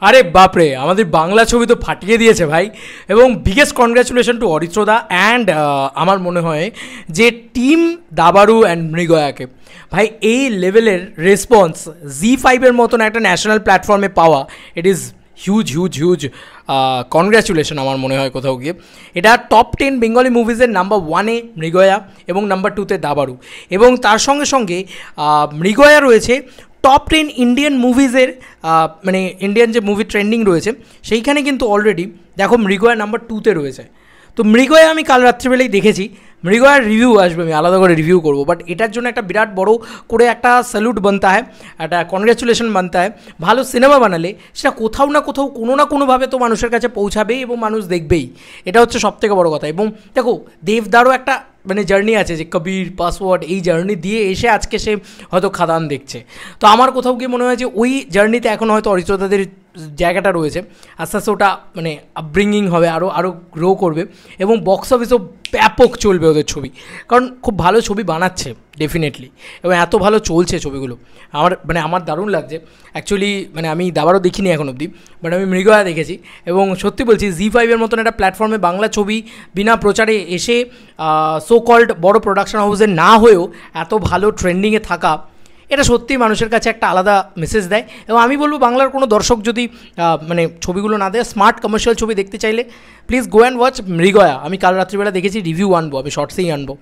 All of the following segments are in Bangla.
আরে বাপরে, আমাদের বাংলা ছবি তো ফাটিয়ে দিয়েছে ভাই। এবং বিগেস্ট কনগ্র্যাচুলেশন টু অরিত্রদা অ্যান্ড আমার মনে হয় যে টিম দাবারু অ্যান্ড মৃগয়াকে, ভাই এই লেভেলের রেসপন্স জি5-এর মতন একটা ন্যাশনাল প্ল্যাটফর্মে পাওয়া, it is huge huge huge congratulation আমার মনে হয় কোথাও গিয়ে। এটা টপ 10 বেঙ্গলি মুভিজের নাম্বার 1-এ মৃগয়া এবং নাম্বার 2-তে দাবারু, এবং তার সঙ্গে সঙ্গে মৃগয়া রয়েছে টপ 10 ইন্ডিয়ান মুভিজের, মানে ইন্ডিয়ান যে মুভি ট্রেন্ডিং রয়েছে সেইখানে কিন্তু অলরেডি দেখো মৃগয়া নাম্বার 2-তে রয়েছে। তো মৃগয়া আমি কাল রাত্রিবেলায় দেখেছি, মৃগয়ার রিভিউ আসবে, আমি আলাদা করে রিভিউ করবো, বাট এটার জন্য একটা বিরাট বড় করে একটা স্যালুট বানতে হয়, একটা কনগ্র্যাচুলেশন বানতে হয়। ভালো সিনেমা বানালে সেটা কোথাও না কোথাও কোনো না কোনোভাবে তো মানুষের কাছে পৌঁছাবেই এবং মানুষ দেখবেই, এটা হচ্ছে সবথেকে বড় কথা। এবং দেখো দেবদারও একটা মানে জার্নি আছে, যে কবির পাসওয়ার্ড এই জার্নি দিয়ে এসে আজকে সে হয়তো খাদান দেখছে। তো আমার কোথাও গিয়ে মনে হয় যে ওই জার্নিতে এখন হয়তো অরিত্রদাদের জায়গাটা রয়েছে, আস্তে আস্তে ওটা মানে আপব্রিঙ্গিং হবে, আরও গ্রো করবে, এবং বক্স অফিসও ব্যাপক চলবে ওদের ছবি, কারণ খুব ভালো ছবি বানাচ্ছে ডেফিনেটলি, এবং এত ভালো চলছে ছবিগুলো। আমার দারুণ লাগছে অ্যাকচুয়ালি। মানে আমি দাবারও দেখিনি এখন অবধি, বাট আমি মৃগয়া দেখেছি, এবং সত্যি বলছি জি5-এর মতন একটা প্ল্যাটফর্মে বাংলা ছবি বিনা প্রচারে এসে সো কল্ড বড় প্রোডাকশন হাউসে না হয়েও এত ভালো ট্রেন্ডিংয়ে থাকা, এটা সত্যিই মানুষের কাছে একটা আলাদা মেসেজ দেয়। এবং আমি বলবো বাংলার কোনো দর্শক যদি মানে ছবিগুলো না দেয়, স্মার্ট কমার্শিয়াল ছবি দেখতে চাইলে প্লিজ গো অ্যান্ড ওয়াচ মৃগয়া। আমি কাল রাত্রিবেলা দেখেছি, রিভিউ আনবো, আমি শর্টসেই আনবো।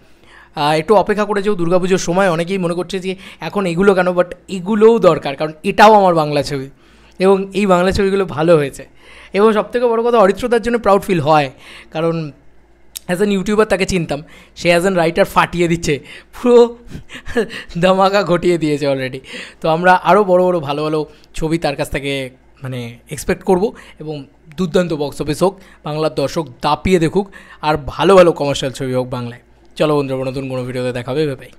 একটু অপেক্ষা করে যেও দুর্গাপুজোর সময়, অনেকেই মনে করছে যে এখন এগুলো কেন, বাট এগুলোও দরকার, কারণ এটাও আমার বাংলা ছবি, এবং এই বাংলা ছবিগুলো ভালো হয়েছে। এবং সবথেকে বড় কথা, অরিত্রদার জন্য প্রাউড ফিল হয়, কারণ অ্যাজ অ্যান ইউটিউবার তাকে চিনতাম, সে অ্যাজ অ্যান রাইটার ফাটিয়ে দিচ্ছে, পুরো ধামাকা ঘটিয়ে দিয়েছে অলরেডি। তো আমরা আরও বড় বড় ভালো ভালো ছবি তার কাছ থেকে মানে এক্সপেক্ট করব, এবং দুর্দান্ত বক্স অফিস হোক, বাংলার দর্শক দাপিয়ে দেখুক, আর ভালো ভালো কমার্শিয়াল ছবি হোক বাংলায়। চলো বন্ধুরা, নতুন কোনো ভিডিওতে দেখাবে, বাই।